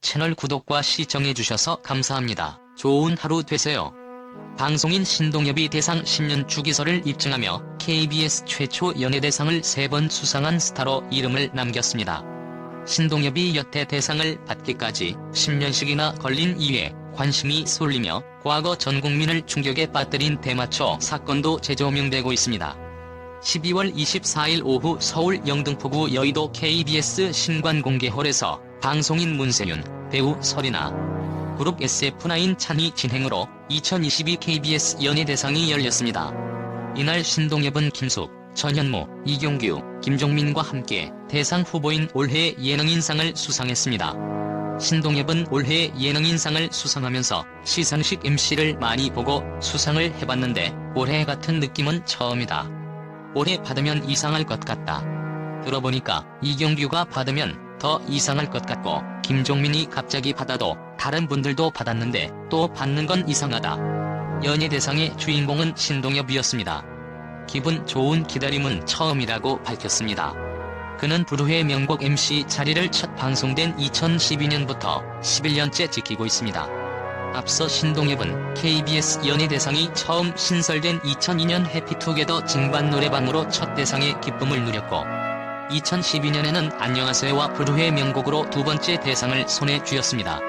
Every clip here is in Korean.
채널 구독과 시청해주셔서 감사합니다. 좋은 하루 되세요. 방송인 신동엽이 대상 10년 주기설을 입증하며 KBS 최초 연예대상을 3번 수상한 스타로 이름을 남겼습니다. 신동엽이 여태 대상을 받기까지 10년씩이나 걸린 이유에 관심이 쏠리며 과거 전 국민을 충격에 빠뜨린 대마초 사건도 재조명되고 있습니다. 12월 24일 오후 서울 영등포구 여의도 KBS 신관공개홀에서 방송인 문세윤, 배우 설이나, 그룹 SF9 찬희 진행으로 2022 KBS 연예대상이 열렸습니다. 이날 신동엽은 김숙, 전현무, 이경규, 김종민과 함께 대상 후보인 올해의 예능인상을 수상했습니다. 신동엽은 올해의 예능인상을 수상하면서 시상식 MC를 많이 보고 수상을 해봤는데 올해 같은 느낌은 처음이다. 올해 받으면 이상할 것 같다. 들어보니까 이경규가 받으면 더 이상할 것 같고 김종민이 갑자기 받아도 다른 분들도 받았는데 또 받는 건 이상하다. 연예대상의 주인공은 신동엽이었습니다. 기분 좋은 기다림은 처음이라고 밝혔습니다. 그는 불후의 명곡 MC 자리를 첫 방송된 2012년부터 11년째 지키고 있습니다. 앞서 신동엽은 KBS 연예대상이 처음 신설된 2002년 해피투게더 징반 노래방으로 첫 대상의 기쁨을 누렸고 2012년에는 안녕하세요와 불후의 명곡으로 두 번째 대상을 손에 쥐었습니다.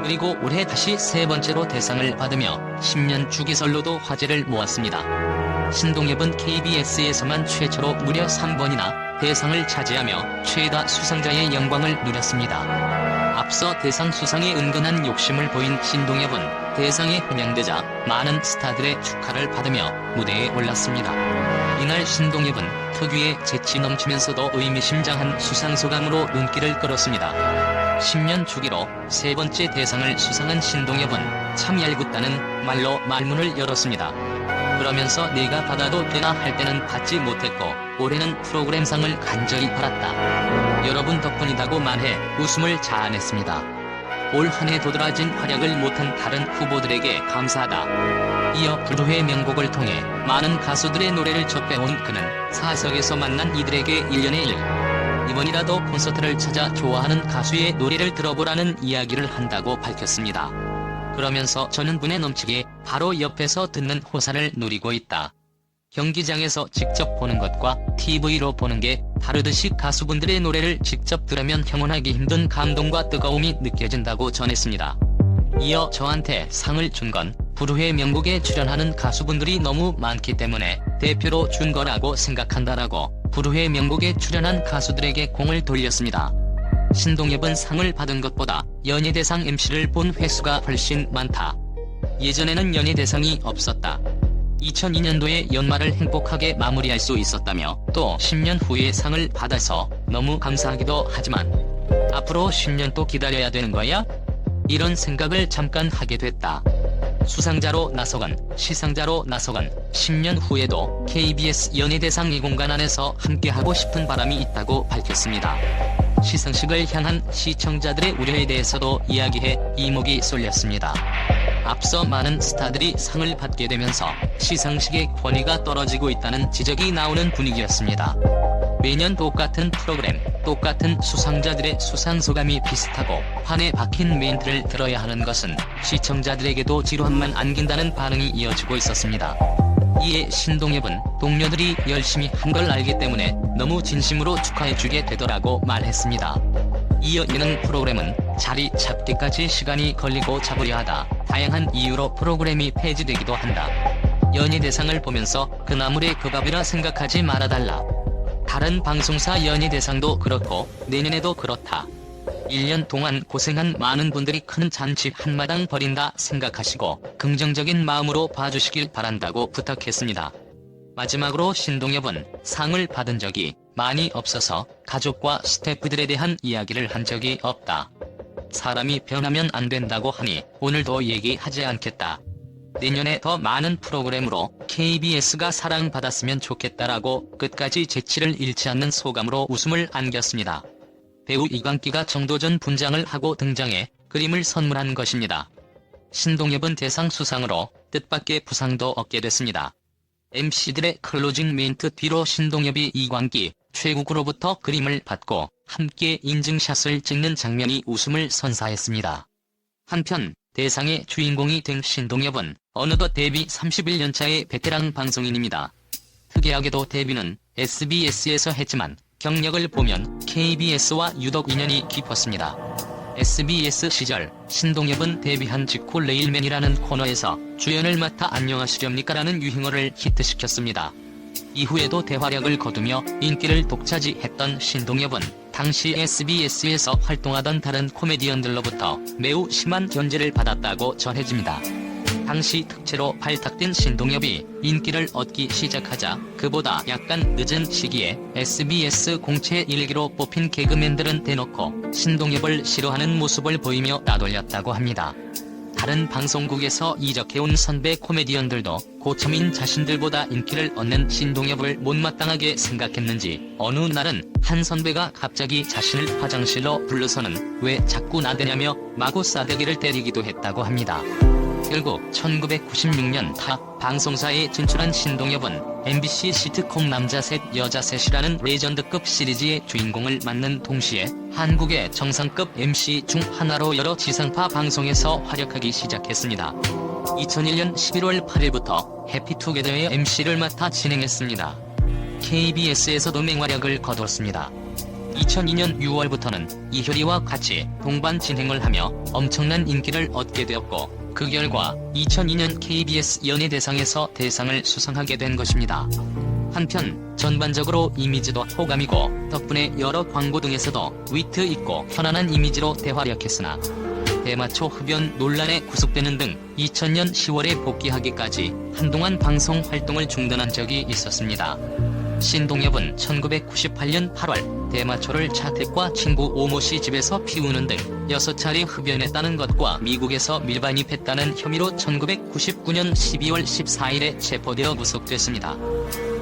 그리고 올해 다시 세 번째로 대상을 받으며 10년 주기설로도 화제를 모았습니다. 신동엽은 KBS에서만 최초로 무려 3번이나 대상을 차지하며 최다 수상자의 영광을 누렸습니다. 앞서 대상 수상에 은근한 욕심을 보인 신동엽은 대상에 환영되자 많은 스타들의 축하를 받으며 무대에 올랐습니다. 이날 신동엽은 특유의 재치 넘치면서도 의미심장한 수상소감으로 눈길을 끌었습니다. 10년 주기로 세 번째 대상을 수상한 신동엽은 참 얄궂다는 말로 말문을 열었습니다. 그러면서 내가 받아도 되나 할 때는 받지 못했고 올해는 프로그램상을 간절히 받았다. 여러분 덕분이라고 말해 웃음을 자아냈습니다. 올 한 해 도드라진 활약을 못한 다른 후보들에게 감사하다. 이어 불후의 명곡을 통해 많은 가수들의 노래를 접해온 그는 사석에서 만난 이들에게 1년의 일, 이번이라도 콘서트를 찾아 좋아하는 가수의 노래를 들어보라는 이야기를 한다고 밝혔습니다. 그러면서 저는 분에 넘치게 바로 옆에서 듣는 호사를 누리고 있다. 경기장에서 직접 보는 것과 TV로 보는 게 다르듯이 가수분들의 노래를 직접 들으면 형언하기 힘든 감동과 뜨거움이 느껴진다고 전했습니다. 이어 저한테 상을 준 건 불후의 명곡에 출연하는 가수분들이 너무 많기 때문에 대표로 준 거라고 생각한다라고 불후의 명곡에 출연한 가수들에게 공을 돌렸습니다. 신동엽은 상을 받은 것보다 연예대상 MC를 본 횟수가 훨씬 많다. 예전에는 연예대상이 없었다. 2002년도에 연말을 행복하게 마무리할 수 있었다며 또 10년 후에 상을 받아서 너무 감사하기도 하지만 앞으로 10년 또 기다려야 되는 거야? 이런 생각을 잠깐 하게 됐다. 수상자로 나서건 시상자로 나서건 10년 후에도 KBS 연예대상 이 공간 안에서 함께하고 싶은 바람이 있다고 밝혔습니다. 시상식을 향한 시청자들의 우려에 대해서도 이야기해 이목이 쏠렸습니다. 앞서 많은 스타들이 상을 받게 되면서 시상식의 권위가 떨어지고 있다는 지적이 나오는 분위기였습니다. 매년 똑같은 프로그램, 똑같은 수상자들의 수상소감이 비슷하고 판에 박힌 멘트를 들어야 하는 것은 시청자들에게도 지루함만 안긴다는 반응이 이어지고 있었습니다. 이에 신동엽은 동료들이 열심히 한 걸 알기 때문에 너무 진심으로 축하해주게 되더라고 말했습니다. 이어 예능 프로그램은 자리 잡기까지 시간이 걸리고 잡으려 하다 다양한 이유로 프로그램이 폐지되기도 한다. 연예대상을 보면서 그 나물의 그 밥이라 생각하지 말아달라. 다른 방송사 연예대상도 그렇고 내년에도 그렇다. 1년 동안 고생한 많은 분들이 큰 잔치 한마당 벌인다 생각하시고 긍정적인 마음으로 봐주시길 바란다고 부탁했습니다. 마지막으로 신동엽은 상을 받은 적이 많이 없어서 가족과 스태프들에 대한 이야기를 한 적이 없다. 사람이 변하면 안 된다고 하니 오늘도 얘기하지 않겠다. 내년에 더 많은 프로그램으로 KBS가 사랑받았으면 좋겠다라고 끝까지 재치를 잃지 않는 소감으로 웃음을 안겼습니다. 배우 이광기가 정도전 분장을 하고 등장해 그림을 선물한 것입니다. 신동엽은 대상 수상으로 뜻밖의 부상도 얻게 됐습니다. MC들의 클로징 멘트 뒤로 신동엽이 이광기, 최국으로부터 그림을 받고 함께 인증샷을 찍는 장면이 웃음을 선사했습니다. 한편 대상의 주인공이 된 신동엽은 어느덧 데뷔 31년차의 베테랑 방송인입니다. 특이하게도 데뷔는 SBS에서 했지만 경력을 보면 KBS와 유독 인연이 깊었습니다. SBS 시절 신동엽은 데뷔한 직후 레일맨이라는 코너에서 주연을 맡아 안녕하시렵니까라는 유행어를 히트시켰습니다. 이후에도 대활약을 거두며 인기를 독차지했던 신동엽은 당시 SBS에서 활동하던 다른 코미디언들로부터 매우 심한 견제를 받았다고 전해집니다. 당시 특채로 발탁된 신동엽이 인기를 얻기 시작하자 그보다 약간 늦은 시기에 SBS 공채 1기로 뽑힌 개그맨들은 대놓고 신동엽을 싫어하는 모습을 보이며 따돌렸다고 합니다. 다른 방송국에서 이적해온 선배 코미디언들도 고참인 자신들보다 인기를 얻는 신동엽을 못마땅하게 생각했는지 어느 날은 한 선배가 갑자기 자신을 화장실로 불러서는 왜 자꾸 나대냐며 마구 싸대기를 때리기도 했다고 합니다. 결국 1996년 타 방송사에 진출한 신동엽은 MBC 시트콤 남자 셋 여자 셋이라는 레전드급 시리즈의 주인공을 맡는 동시에 한국의 정상급 MC 중 하나로 여러 지상파 방송에서 활약하기 시작했습니다. 2001년 11월 8일부터 해피투게더의 MC를 맡아 진행했습니다. KBS에서도 맹활약을 거뒀습니다. 2002년 6월부터는 이효리와 같이 동반 진행을 하며 엄청난 인기를 얻게 되었고 그 결과 2002년 KBS 연예대상에서 대상을 수상하게 된 것입니다. 한편 전반적으로 이미지도 호감이고 덕분에 여러 광고 등에서도 위트 있고 편안한 이미지로 대활약했으나 대마초 흡연 논란에 구속되는 등 2000년 10월에 복귀하기까지 한동안 방송 활동을 중단한 적이 있었습니다. 신동엽은 1998년 8월 대마초를 차택과 친구 오모씨 집에서 피우는 등 6차례 흡연했다는 것과 미국에서 밀반입했다는 혐의로 1999년 12월 14일에 체포되어 구속됐습니다.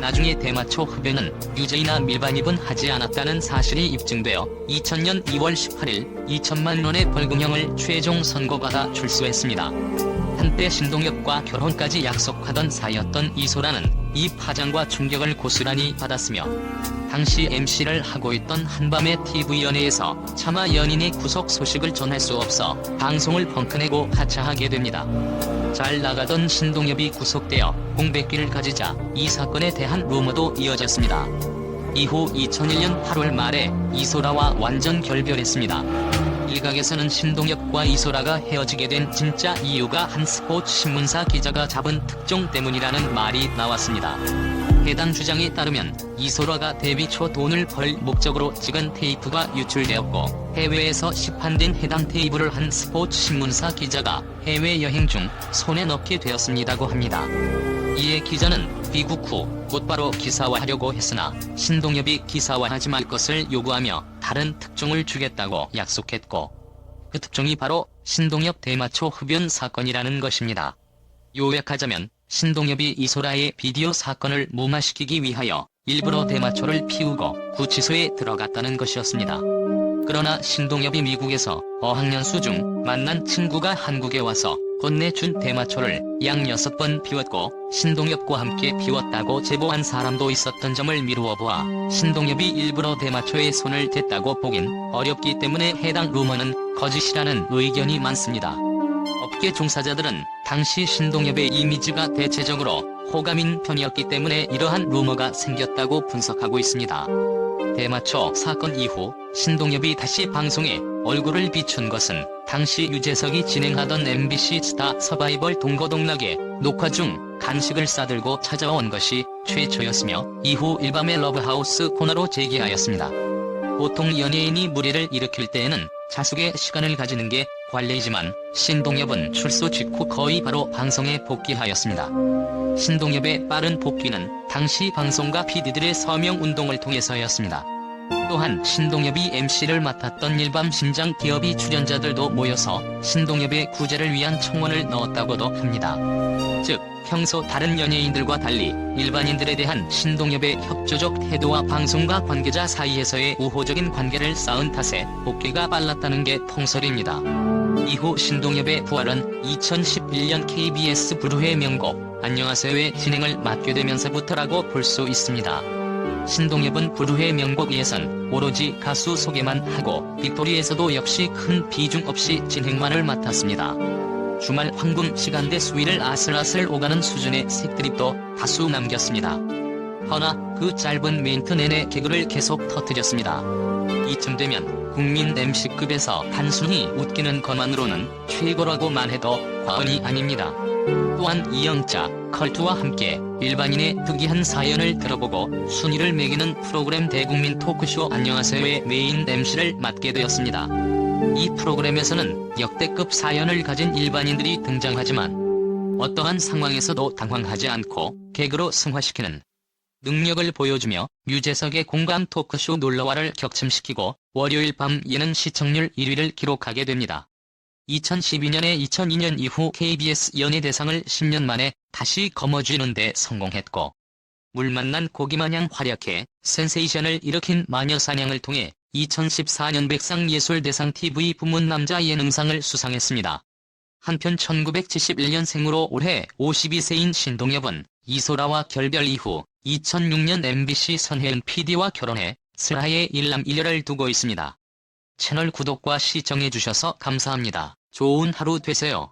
나중에 대마초 흡연은 유죄이나 밀반입은 하지 않았다는 사실이 입증되어 2000년 2월 18일 2천만 원의 벌금형을 최종 선고받아 출소했습니다. 한때 신동엽과 결혼까지 약속하던 사이였던 이소라는 이 파장과 충격을 고스란히 받았으며 당시 MC를 하고 있던 한밤의 TV연예에서 차마 연인의 구속 소식을 전할 수 없어 방송을 벙커내고 하차하게 됩니다. 잘 나가던 신동엽이 구속되어 공백기를 가지자 이 사건에 대한 루머도 이어졌습니다. 이후 2001년 8월 말에 이소라와 완전 결별했습니다. 일각에서는 신동엽과 이소라가 헤어지게 된 진짜 이유가 한 스포츠 신문사 기자가 잡은 특종 때문이라는 말이 나왔습니다. 해당 주장에 따르면 이소라가 데뷔 초 돈을 벌 목적으로 찍은 테이프가 유출되었고 해외에서 시판된 해당 테이프를 한 스포츠 신문사 기자가 해외여행 중 손에 넣게 되었습니다고 합니다. 이에 기자는 귀국 후 곧바로 기사화하려고 했으나 신동엽이 기사화하지 말 것을 요구하며 다른 특종을 주겠다고 약속했고 그 특종이 바로 신동엽 대마초 흡연 사건이라는 것입니다. 요약하자면 신동엽이 이소라의 비디오 사건을 무마시키기 위하여 일부러 대마초를 피우고 구치소에 들어갔다는 것이었습니다. 그러나 신동엽이 미국에서 어학연수 중 만난 친구가 한국에 와서 건네준 대마초를 양 6번 피웠고 신동엽과 함께 피웠다고 제보한 사람도 있었던 점을 미루어 보아 신동엽이 일부러 대마초에 손을 댔다고 보긴 어렵기 때문에 해당 루머는 거짓이라는 의견이 많습니다. 업계 종사자들은 당시 신동엽의 이미지가 대체적으로 호감인 편이었기 때문에 이러한 루머가 생겼다고 분석하고 있습니다. 대마초 사건 이후 신동엽이 다시 방송에 얼굴을 비춘 것은 당시 유재석이 진행하던 MBC 스타 서바이벌 동거동락의 녹화 중 간식을 싸들고 찾아온 것이 최초였으며 이후 일밤의 러브하우스 코너로 재기하였습니다. 보통 연예인이 무리를 일으킬 때에는 자숙의 시간을 가지는 게 관례이지만 신동엽은 출소 직후 거의 바로 방송에 복귀하였습니다. 신동엽의 빠른 복귀는 당시 방송가 PD들의 서명운동을 통해서였습니다. 또한 신동엽이 MC를 맡았던 일밤 심장 기업이 출연자들도 모여서 신동엽의 구제를 위한 청원을 넣었다고도 합니다. 즉 평소 다른 연예인들과 달리 일반인들에 대한 신동엽의 협조적 태도와 방송과 관계자 사이에서의 우호적인 관계를 쌓은 탓에 복귀가 빨랐다는 게 통설입니다. 이후 신동엽의 부활은 2011년 KBS 브루의 명곡 안녕하세요의 진행을 맡게 되면서부터라고 볼 수 있습니다. 신동엽은 부르의 명곡 예선, 오로지 가수 소개만 하고 빅토리에서도 역시 큰 비중 없이 진행만을 맡았습니다. 주말 황금 시간대 수위를 아슬아슬 오가는 수준의 색드립도 다수 남겼습니다. 허나 그 짧은 멘트 내내 개그를 계속 터뜨렸습니다. 이쯤 되면 국민 MC급에서 단순히 웃기는 것만으로는 최고라고만 해도 과언이 아닙니다. 또한 이영자, 컬투와 함께 일반인의 특이한 사연을 들어보고 순위를 매기는 프로그램 대국민 토크쇼 안녕하세요의 메인 MC를 맡게 되었습니다. 이 프로그램에서는 역대급 사연을 가진 일반인들이 등장하지만 어떠한 상황에서도 당황하지 않고 개그로 승화시키는 능력을 보여주며 유재석의 공감 토크쇼 놀러와를 격침시키고 월요일 밤 예능 시청률 1위를 기록하게 됩니다. 2012년에 2002년 이후 KBS 연예대상을 10년 만에 다시 거머쥐는 데 성공했고 물 만난 고기마냥 활약해 센세이션을 일으킨 마녀사냥을 통해 2014년 백상예술대상 TV 부문 남자 예능상을 수상했습니다. 한편 1971년생으로 올해 52세인 신동엽은 이소라와 결별 이후 2006년 MBC 선혜은 PD와 결혼해 슬하에 일남 일녀를 두고 있습니다. 채널 구독과 시청해주셔서 감사합니다. 좋은 하루 되세요.